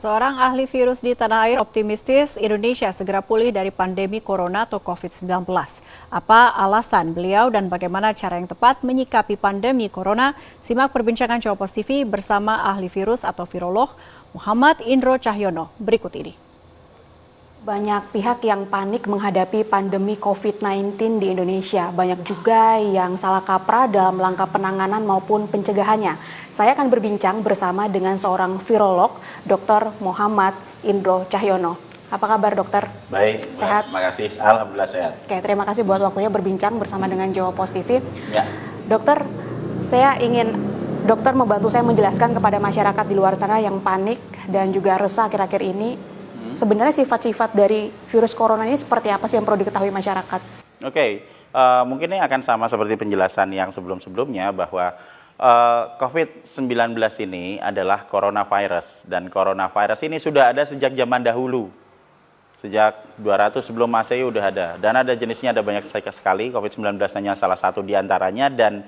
Seorang ahli virus di tanah air optimistis Indonesia segera pulih dari pandemi corona atau COVID-19. Apa alasan beliau dan bagaimana cara yang tepat menyikapi pandemi corona? Simak perbincangan Jawa TV bersama ahli virus atau virolog Muhammad Indro Cahyono berikut ini. Banyak pihak yang panik menghadapi pandemi COVID-19 di Indonesia. Banyak juga yang salah kaprah dalam langkah penanganan maupun pencegahannya. Saya akan berbincang bersama dengan seorang virolog, Dr. Muhammad Indro Cahyono. Apa kabar, dokter? Baik, sehat? Terima kasih. Alhamdulillah sehat. Oke, terima kasih buat waktunya berbincang bersama dengan Jawa TV. Ya. Dokter, saya ingin dokter membantu saya menjelaskan kepada masyarakat di luar sana yang panik dan juga resah akhir-akhir ini. Sebenarnya sifat-sifat dari virus corona ini seperti apa sih yang perlu diketahui masyarakat? Oke, mungkin ini akan sama seperti penjelasan yang sebelum-sebelumnya bahwa COVID-19 ini adalah coronavirus. Dan coronavirus ini sudah ada sejak zaman dahulu. Sejak 200 sebelum Masehi udah ada. Dan ada jenisnya, ada banyak sekali. COVID-19 hanya salah satu diantaranya. Dan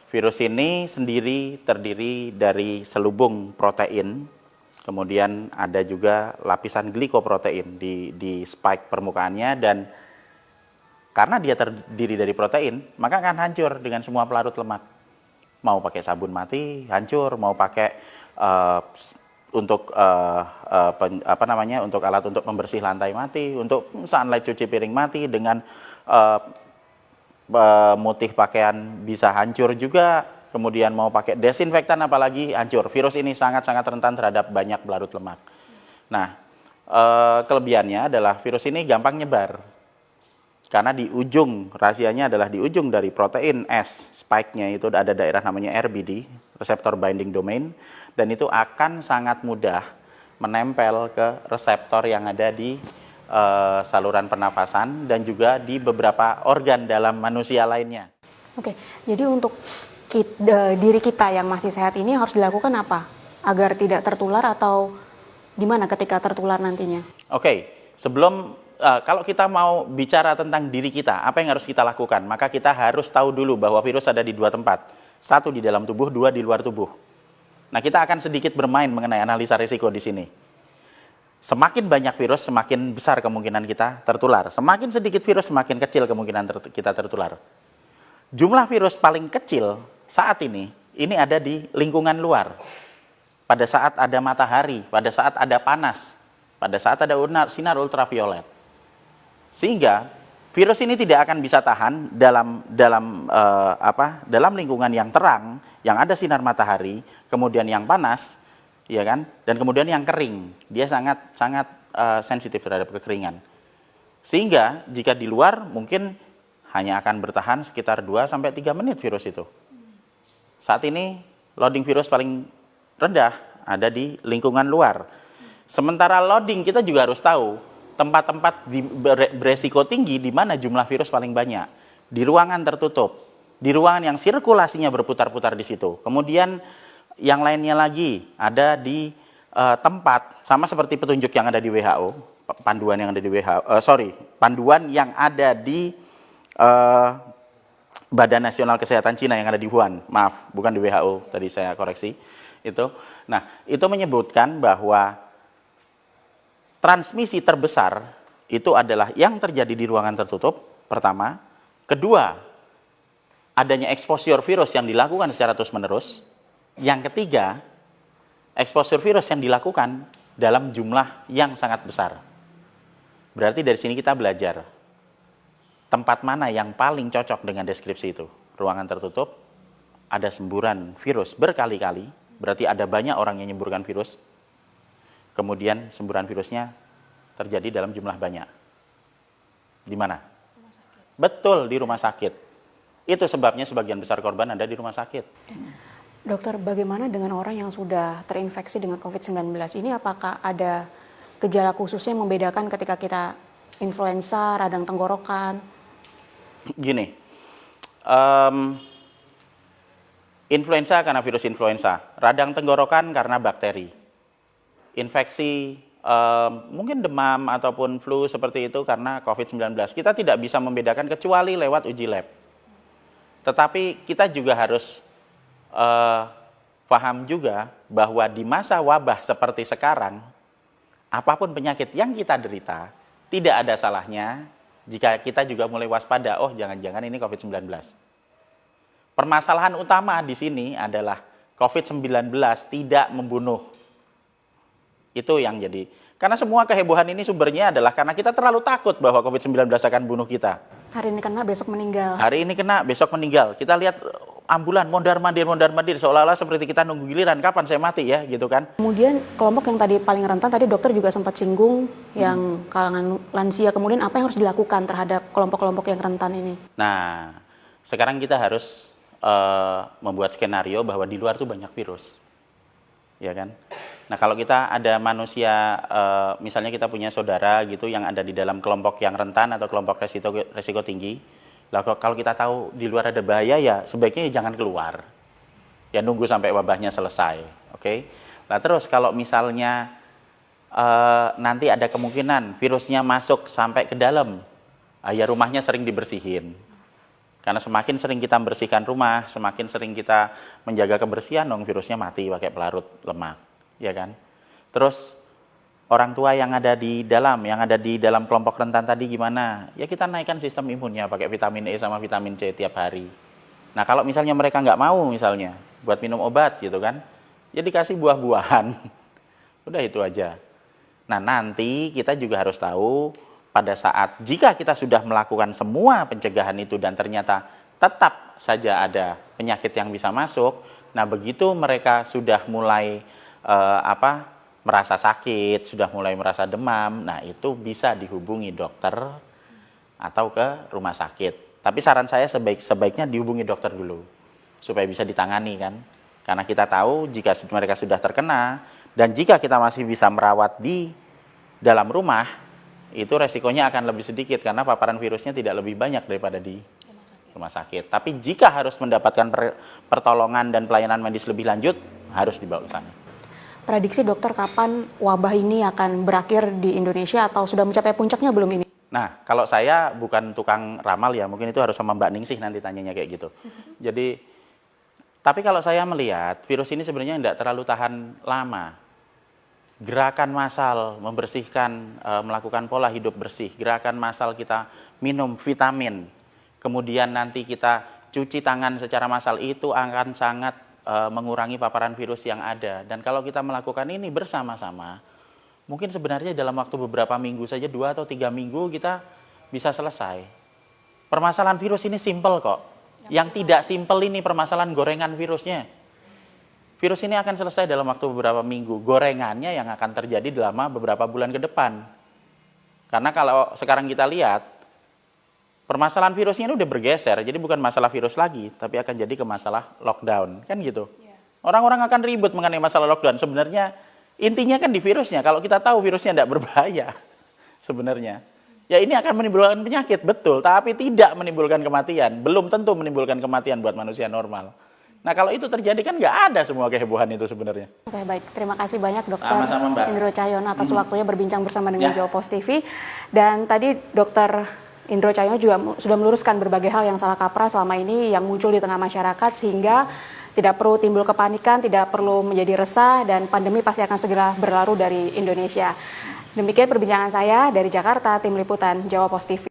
virus ini sendiri terdiri dari selubung protein. Kemudian ada juga lapisan glikoprotein di spike permukaannya, dan karena dia terdiri dari protein, maka akan hancur dengan semua pelarut lemak. Mau pakai sabun mati, hancur. Mau pakai untuk alat untuk membersih lantai mati, untuk sunlight cuci piring mati, dengan mutih pakaian bisa hancur juga. Kemudian mau pakai desinfektan apalagi hancur. Virus ini sangat-sangat rentan terhadap banyak pelarut lemak. Nah, kelebihannya adalah virus ini gampang nyebar. Karena di ujung, rahasianya adalah di ujung dari protein S, spike-nya itu ada daerah namanya RBD, Receptor Binding Domain, dan itu akan sangat mudah menempel ke reseptor yang ada di saluran pernafasan dan juga di beberapa organ dalam manusia lainnya. Oke, jadi untuk diri kita yang masih sehat ini harus dilakukan apa agar tidak tertular, atau gimana ketika tertular nantinya? Oke, sebelum kalau kita mau bicara tentang diri kita, apa yang harus kita lakukan? Maka kita harus tahu dulu bahwa virus ada di dua tempat. Satu di dalam tubuh, dua di luar tubuh. Nah, kita akan sedikit bermain mengenai analisa risiko di sini. Semakin banyak virus, semakin besar kemungkinan kita tertular. Semakin sedikit virus, semakin kecil kemungkinan kita tertular. Jumlah virus paling kecil saat ini ada di lingkungan luar. Pada saat ada matahari, pada saat ada panas, pada saat ada sinar ultraviolet. Sehingga virus ini tidak akan bisa tahan dalam lingkungan yang terang, yang ada sinar matahari, kemudian yang panas, ya kan? Dan kemudian yang kering. Dia sangat sensitif terhadap kekeringan. Sehingga jika di luar mungkin hanya akan bertahan sekitar 2-3 menit virus itu. Saat ini loading virus paling rendah ada di lingkungan luar. Sementara loading kita juga harus tahu tempat-tempat beresiko tinggi di mana jumlah virus paling banyak. Di ruangan tertutup, di ruangan yang sirkulasinya berputar-putar di situ. Kemudian yang lainnya lagi ada di tempat, sama seperti petunjuk yang ada di WHO, panduan yang ada di panduan yang ada di Badan Nasional Kesehatan Cina yang ada di Wuhan, maaf, bukan di WHO, tadi saya koreksi itu. Nah, itu menyebutkan bahwa transmisi terbesar itu adalah yang terjadi di ruangan tertutup, pertama. Kedua, adanya exposure virus yang dilakukan secara terus-menerus. Yang ketiga, exposure virus yang dilakukan dalam jumlah yang sangat besar. Berarti dari sini kita belajar tempat mana yang paling cocok dengan deskripsi itu. Ruangan tertutup, ada semburan virus berkali-kali, berarti ada banyak orang yang menyemburkan virus. Kemudian semburan virusnya terjadi dalam jumlah banyak. Di mana? Rumah sakit. Betul, di rumah sakit. Itu sebabnya sebagian besar korban ada di rumah sakit. Dokter, bagaimana dengan orang yang sudah terinfeksi dengan COVID-19 ini? Apakah ada gejala khususnya yang membedakan ketika kita influenza, radang tenggorokan? Gini, influenza karena virus influenza, radang tenggorokan karena bakteri, infeksi mungkin demam ataupun flu seperti itu karena COVID-19. Kita tidak bisa membedakan kecuali lewat uji lab. Tetapi kita juga harus paham juga bahwa di masa wabah seperti sekarang, apapun penyakit yang kita derita, tidak ada salahnya jika kita juga mulai waspada, oh jangan-jangan ini COVID-19. Permasalahan utama di sini adalah COVID-19 tidak membunuh. Itu yang jadi. Karena semua kehebohan ini sumbernya adalah karena kita terlalu takut bahwa COVID-19 akan bunuh kita. Hari ini kena, besok meninggal. Hari ini kena, besok meninggal. Kita lihat ambulan, mondar-mandir, seolah-olah seperti kita nunggu giliran, kapan saya mati ya, gitu kan. Kemudian kelompok yang tadi paling rentan, tadi dokter juga sempat singgung yang kalangan lansia. Kemudian apa yang harus dilakukan terhadap kelompok-kelompok yang rentan ini? Nah, sekarang kita harus membuat skenario bahwa di luar tuh banyak virus. Ya kan? Nah, kalau kita ada manusia, misalnya kita punya saudara gitu yang ada di dalam kelompok yang rentan atau kelompok resiko tinggi, lah kalau kita tahu di luar ada bahaya ya sebaiknya jangan keluar. Ya nunggu sampai wabahnya selesai, oke? Nah, terus kalau misalnya nanti ada kemungkinan virusnya masuk sampai ke dalam, ya rumahnya sering dibersihin. Karena semakin sering kita membersihkan rumah, semakin sering kita menjaga kebersihan, dong virusnya mati pakai pelarut lemak, ya kan? Terus orang tua yang ada di dalam kelompok rentan tadi gimana? Ya kita naikkan sistem imunnya pakai vitamin E sama vitamin C tiap hari. Nah kalau misalnya mereka nggak mau misalnya buat minum obat gitu kan, ya dikasih buah-buahan. Udah itu aja. Nah nanti kita juga harus tahu pada saat jika kita sudah melakukan semua pencegahan itu dan ternyata tetap saja ada penyakit yang bisa masuk, nah begitu mereka sudah mulai merasa sakit, sudah mulai merasa demam, nah itu bisa dihubungi dokter atau ke rumah sakit. Tapi saran saya sebaiknya dihubungi dokter dulu supaya bisa ditangani kan. Karena kita tahu jika mereka sudah terkena dan jika kita masih bisa merawat di dalam rumah, itu resikonya akan lebih sedikit karena paparan virusnya tidak lebih banyak daripada di rumah sakit. Tapi jika harus mendapatkan pertolongan dan pelayanan medis lebih lanjut, harus dibawa ke sana. Prediksi dokter kapan wabah ini akan berakhir di Indonesia atau sudah mencapai puncaknya belum ini? Nah, kalau saya bukan tukang ramal ya, mungkin itu harus sama Mbak Ningsih nanti tanyanya kayak gitu. Jadi, tapi kalau saya melihat virus ini sebenarnya tidak terlalu tahan lama. Gerakan massal membersihkan, melakukan pola hidup bersih, gerakan massal kita minum vitamin, kemudian nanti kita cuci tangan secara massal itu akan sangat mengurangi paparan virus yang ada. Dan kalau kita melakukan ini bersama-sama, mungkin sebenarnya dalam waktu beberapa minggu saja, 2 atau 3 minggu kita bisa selesai. Permasalahan virus ini simpel kok. Yang tidak simpel ini permasalahan gorengan virusnya. Virus ini akan selesai dalam waktu beberapa minggu. Gorengannya yang akan terjadi dalam beberapa bulan ke depan. Karena kalau sekarang kita lihat, permasalahan virusnya ini udah bergeser. Jadi bukan masalah virus lagi, tapi akan jadi ke masalah lockdown. Kan gitu. Orang-orang akan ribut mengenai masalah lockdown. Sebenarnya intinya kan di virusnya. Kalau kita tahu virusnya tidak berbahaya sebenarnya. Ya ini akan menimbulkan penyakit, betul. Tapi tidak menimbulkan kematian. Belum tentu menimbulkan kematian buat manusia normal. Nah kalau itu terjadi kan nggak ada semua kehebohan itu sebenarnya. Oke baik, terima kasih banyak Dokter Sama-sama, Mbak. Indro Cahyono atas waktunya berbincang bersama dengan Jawa Post TV. Dan tadi Dokter Indro Cahyono juga sudah meluruskan berbagai hal yang salah kaprah selama ini yang muncul di tengah masyarakat sehingga tidak perlu timbul kepanikan, tidak perlu menjadi resah dan pandemi pasti akan segera berlalu dari Indonesia. Demikian perbincangan saya dari Jakarta, Tim Liputan Jawa Post TV.